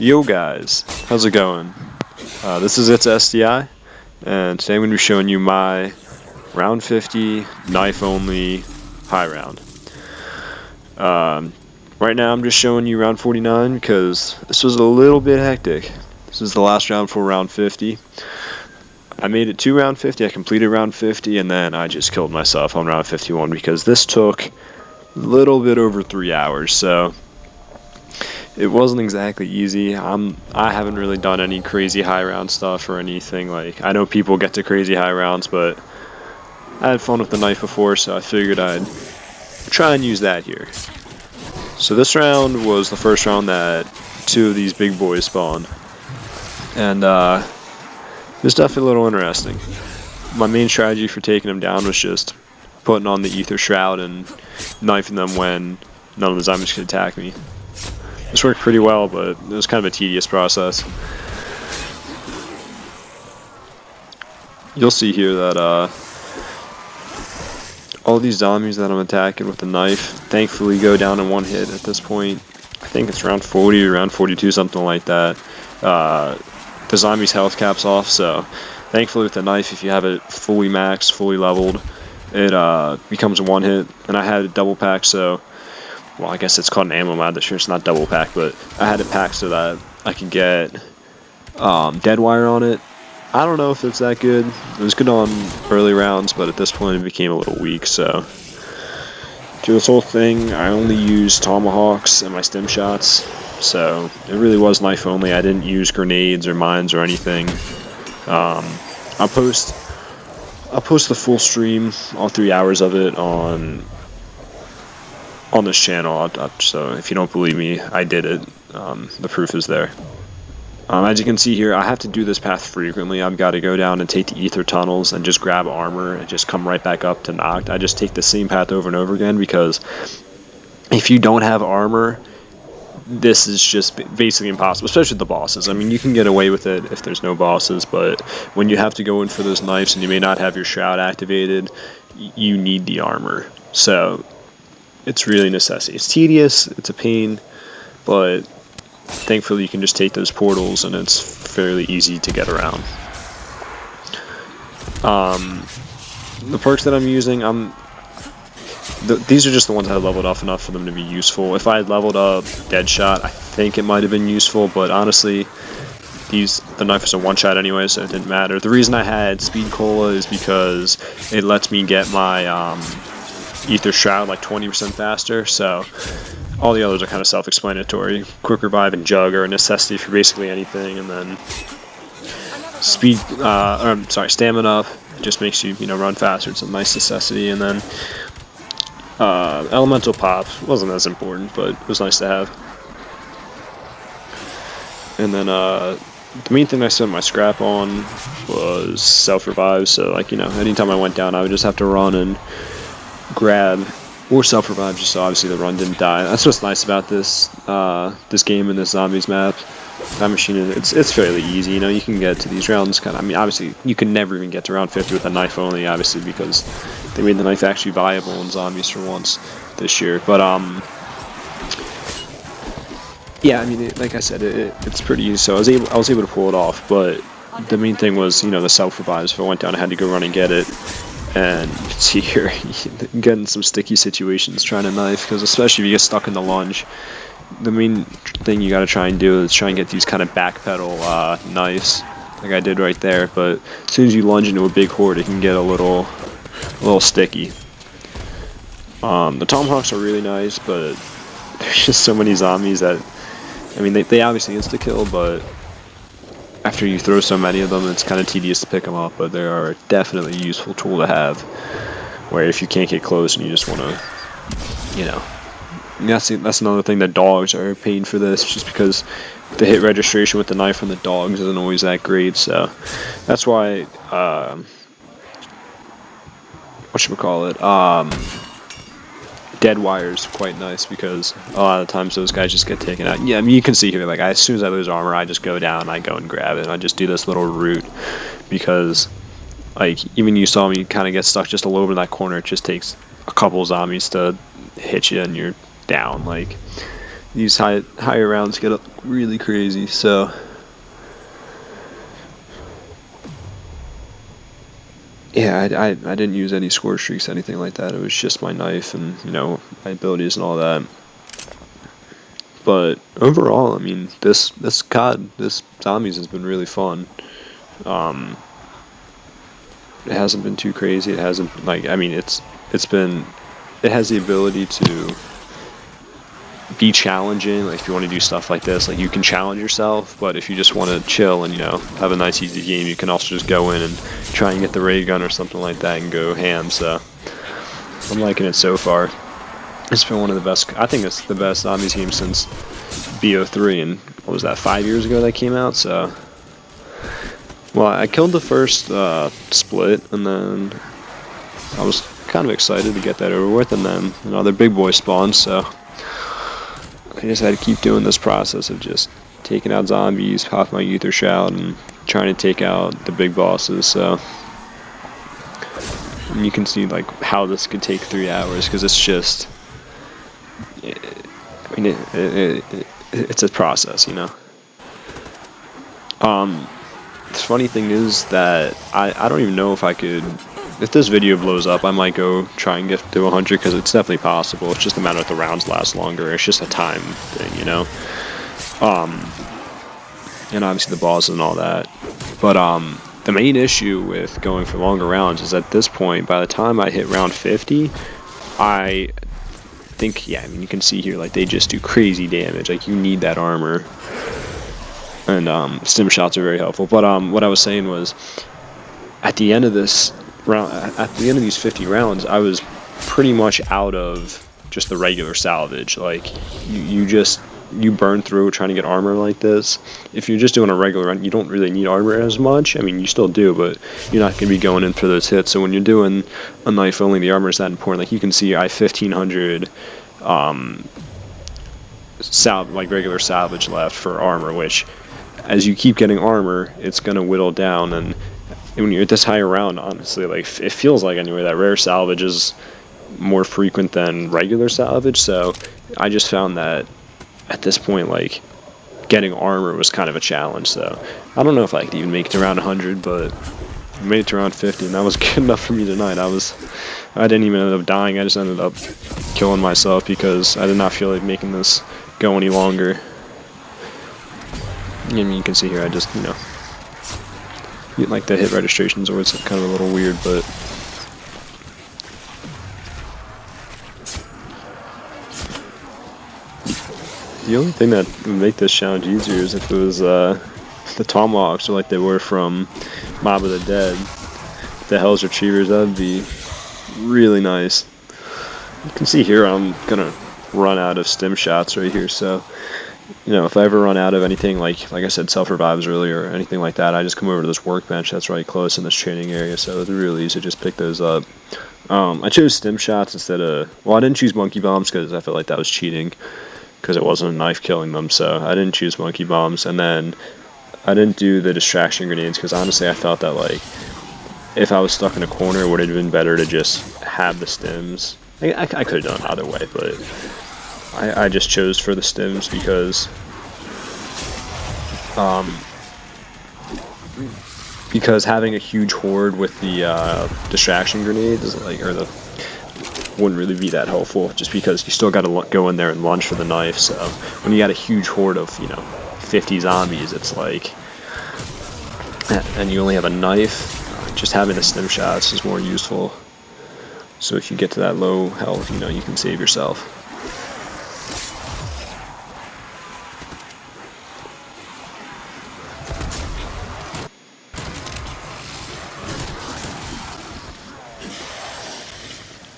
Yo guys, how's it going? This is It's SDI, and today I'm going to be showing you my round 50 knife only high round. Right now I'm just showing you round 49 because this was a little bit hectic. This is the last round for round 50. I made it to round 50, I completed round 50, and then I just killed myself on round 51 because this took a little bit over 3 hours, so it wasn't exactly easy. I haven't really done any crazy high round stuff or anything. Like, I know people get to crazy high rounds, but I had fun with the knife before, so I figured I'd try and use that here. So this round was the first round that two of these big boys spawned, and it was definitely a little interesting. My main strategy for taking them down was just putting on the ether shroud and knifing them when none of the zombies could attack me. This worked pretty well, but it was kind of a tedious process. You'll see here that all these zombies that I'm attacking with the knife thankfully go down in one hit at this point. I think it's around 40 or around 42, something like that. The zombies' health cap's off, so thankfully with the knife, if you have it fully maxed, fully leveled, it becomes a one hit. And I had a double pack, so well, I guess it's called an ammo mod this year. It's not double pack, but I had it packed so that I could get dead wire on it. I don't know if it's that good. It was good on early rounds, but at this point it became a little weak. So through this whole thing, I only used tomahawks and my stim shots. So it really was knife only. I didn't use grenades or mines or anything. I'll post the full stream, all 3 hours of it on this channel, so if you don't believe me, I did it. The proof is there. As you can see here, I have to do this path frequently. I've got to go down and take the ether tunnels and just grab armor and just come right back up to knocked. I just take the same path over and over again because if you don't have armor, this is just basically impossible, especially with the bosses. I mean, you can get away with it if there's no bosses, but when you have to go in for those knives and you may not have your shroud activated, you need the armor. So it's really a necessity. It's tedious, it's a pain, but thankfully you can just take those portals and it's fairly easy to get around. The perks that I'm using, these are just the ones I leveled off enough for them to be useful. If I had leveled up Deadshot, I think it might have been useful, but honestly, the knife is a one-shot anyway, so it didn't matter. The reason I had Speed Cola is because it lets me get my ether shroud like 20% faster, so all the others are kind of self-explanatory. Quick revive and jug are a necessity for basically anything, and then stamina up just makes you run faster. It's a nice necessity, and then elemental pop wasn't as important, but it was nice to have. And then the main thing I spent my scrap on was self-revive, so anytime I went down I would just have to run and grab or self-revive just so obviously the run didn't die. That's what's nice about this game and this zombies map. Maschine, it's fairly easy. You can get to these rounds kind of. I mean, obviously you can never even get to round 50 with a knife only, obviously, because they made the knife actually viable in zombies for once this year. But yeah, I mean, like I said, it's pretty easy. So I was able to pull it off. But the main thing was the self-revives. If I went down, I had to go run and get it. And you can see here, getting some sticky situations trying to knife, because especially if you get stuck in the lunge, the main thing you got to try and do is try and get these kind of backpedal knives, like I did right there. But as soon as you lunge into a big horde, it can get a little sticky. The tomahawks are really nice, but there's just so many zombies that, I mean, they obviously insta-kill, but after you throw so many of them, it's kind of tedious to pick them up, but they are definitely a useful tool to have, where if you can't get close and you just want to, that's another thing, that dogs are a pain for this, just because the hit registration with the knife from the dogs isn't always that great, so that's why, dead wire is quite nice, because a lot of times those guys just get taken out. Yeah, I mean, you can see here, like, as soon as I lose armor, I just go down, I go and grab it, and I just do this little route, because, like, even you saw me kind of get stuck just a little bit in that corner. It just takes a couple zombies to hit you, and you're down. Like, these higher rounds get really crazy. So yeah, I didn't use any score streaks, anything like that. It was just my knife and my abilities and all that. But overall, I mean, this zombies has been really fun. It hasn't been too crazy. It hasn't I mean, it has the ability to be challenging. Like if you want to do stuff like this, like you can challenge yourself. But if you just want to chill and have a nice easy game, you can also just go in and try and get the ray gun or something like that and go ham. So I'm liking it so far. It's been one of the best. I think it's the best zombies game since BO3, and what was that, 5 years ago that came out? So, well, I killed the first split, and then I was kind of excited to get that over with, and then another big boy spawned. So I just had to keep doing this process of just taking out zombies, pop my ether shout, and trying to take out the big bosses. So. And you can see like how this could take 3 hours because it's just. I mean, it's a process, The funny thing is that I don't even know if I could. If this video blows up, I might go try and get to 100 because it's definitely possible. It's just a matter of the rounds last longer. It's just a time thing, And obviously the bosses and all that. But the main issue with going for longer rounds is at this point, by the time I hit round 50, I think, I mean, you can see here, like, they just do crazy damage. Like, you need that armor. And stim shots are very helpful. But what I was saying was, at the end of this round, at the end of these 50 rounds, I was pretty much out of just the regular salvage. Like, you burn through trying to get armor like this. If you're just doing a regular run, you don't really need armor as much. I mean, you still do, but you're not going to be going in for those hits. So when you're doing a knife only, the armor is that important. Like you can see, I have 1,500 regular salvage left for armor, which as you keep getting armor, it's going to whittle down. And when you're at this higher round, honestly, like it feels like anyway that rare salvage is more frequent than regular salvage. So I just found that at this point, like, getting armor was kind of a challenge. So I don't know if I could even make it to around 100, but I made it to around 50, and that was good enough for me tonight. I didn't even end up dying. I just ended up killing myself because I did not feel like making this go any longer. I mean, you can see here, I just, like the hit registrations always kind of a little weird, but the only thing that would make this challenge easier is if it was the tomahawks, or like they were from Mob of the Dead. The Hell's Retrievers, that would be really nice. You can see here I'm gonna run out of stim shots right here, so if I ever run out of anything, like I said, self-revives earlier or anything like that, I just come over to this workbench that's right close in this training area, so it's really easy to just pick those up. I chose stim shots instead of, well, I didn't choose monkey bombs because I felt like that was cheating, because it wasn't a knife killing them, so I didn't choose monkey bombs. And then I didn't do the distraction grenades because honestly I felt that like if I was stuck in a corner it would have been better to just have the stims. I could have done either way, but I just chose for the stims because having a huge horde with the distraction grenades wouldn't really be that helpful, just because you still got to go in there and lunge for the knife. So when you got a huge horde of 50 zombies, it's like, and you only have a knife, just having the stim shots is more useful. So if you get to that low health, you can save yourself.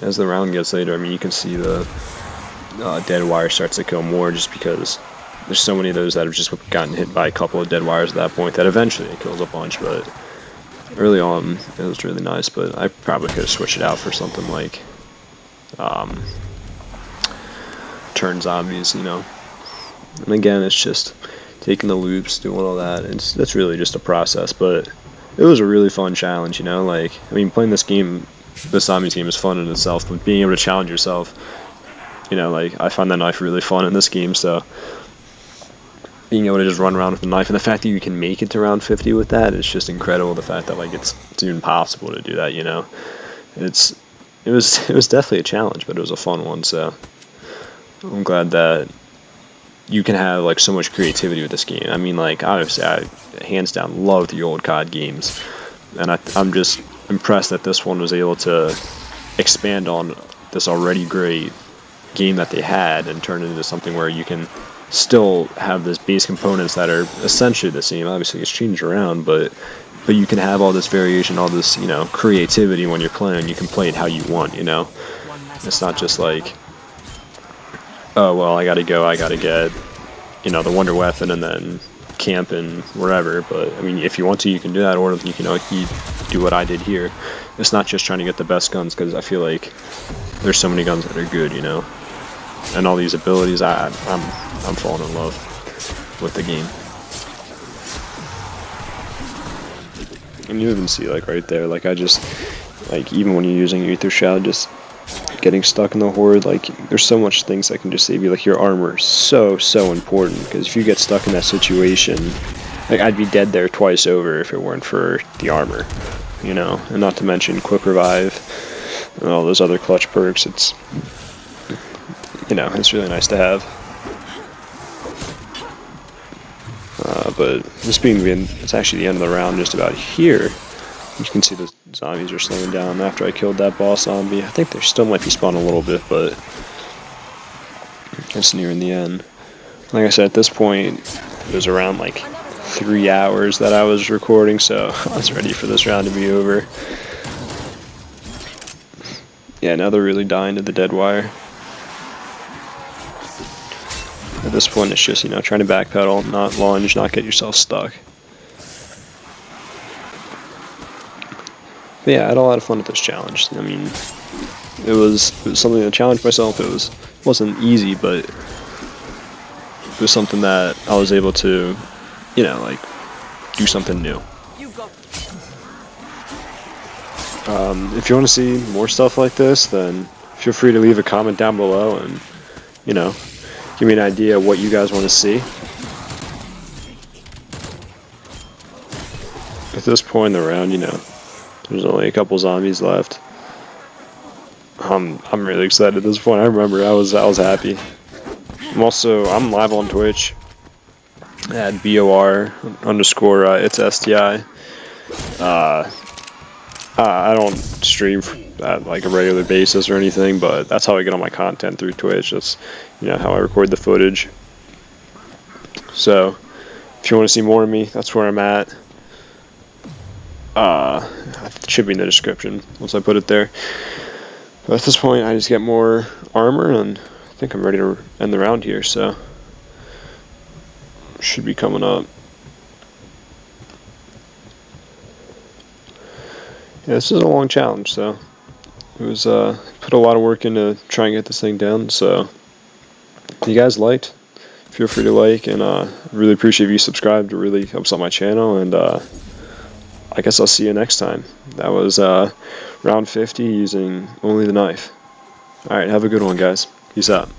As the round gets later, I mean, you can see the dead wire starts to kill more, just because there's so many of those that have just gotten hit by a couple of dead wires at that point that eventually it kills a bunch. But early on, it was really nice. But I probably could have switched it out for something like turn zombies, And again, it's just taking the loops, doing all that. It's really just a process, but it was a really fun challenge, Like, I mean, playing this game. This zombies game is fun in itself, but being able to challenge yourself You know, like, I find that knife really fun in this game, so being able to just run around with the knife, and the fact that you can make it to round 50 with that is just incredible. The fact that, like, it's even possible to do that, you know. It was definitely a challenge, but it was a fun one, so I'm glad that you can have, like, so much creativity with this game. I mean, like, obviously, I hands down love the old COD games, and I'm just impressed that this one was able to expand on this already great game that they had and turn it into something where you can still have this base components that are essentially the same. Obviously, it's changed around, but you can have all this variation, all this, you know, creativity when you're playing. You can play it how you want, you know. It's not just like, oh well, I gotta get, you know, the wonder weapon and then camp and wherever. But I mean, if you want to, you can do that, or you can, you do what I did here. It's not just trying to get the best guns, because I feel like there's so many guns that are good, you know, and all these abilities. I'm falling in love with the game. And you even see, like, right there, like, I just, like, even when you're using Ether Shroud, just getting stuck in the horde, like, there's so much things that can just save you. Like, your armor is so important, because if you get stuck in that situation, like, I'd be dead there twice over if it weren't for the armor, you know. And not to mention quick revive and all those other clutch perks. It's, you know, it's really nice to have. But this being it's actually the end of the round, just about here. You can see the zombies are slowing down after I killed that boss zombie. I think there still might be spawning a little bit, but it's nearing the end. Like I said, at this point, it was around like 3 hours that I was recording, so I was ready for this round to be over. Yeah, now they're really dying to the dead wire. At this point, it's just, you know, trying to backpedal, not lunge, not get yourself stuck. But yeah, I had a lot of fun with this challenge. I mean, it was something to challenge myself. It wasn't easy, but it was something that I was able to, you know, like, do something new. If you want to see more stuff like this, then feel free to leave a comment down below and, you know, give me an idea of what you guys want to see. At this point in the round, you know, there's only a couple zombies left. I'm really excited at this point. I remember I was happy. I'm live on Twitch at BOR _ it's STI. I don't stream at like a regular basis or anything, but that's how I get all my content, through Twitch. That's, you know, how I record the footage. So if you want to see more of me, that's where I'm at. It should be in the description once I put it there. But at this point, I just get more armor, and I think I'm ready to end the round here, so should be coming up. Yeah, this is a long challenge, so it was put a lot of work into trying to get this thing done. So if you guys liked, feel free to like, and really appreciate if you subscribed. It really helps out my channel, and I guess I'll see you next time. That was round 50 using only the knife. Alright, have a good one, guys. Peace out.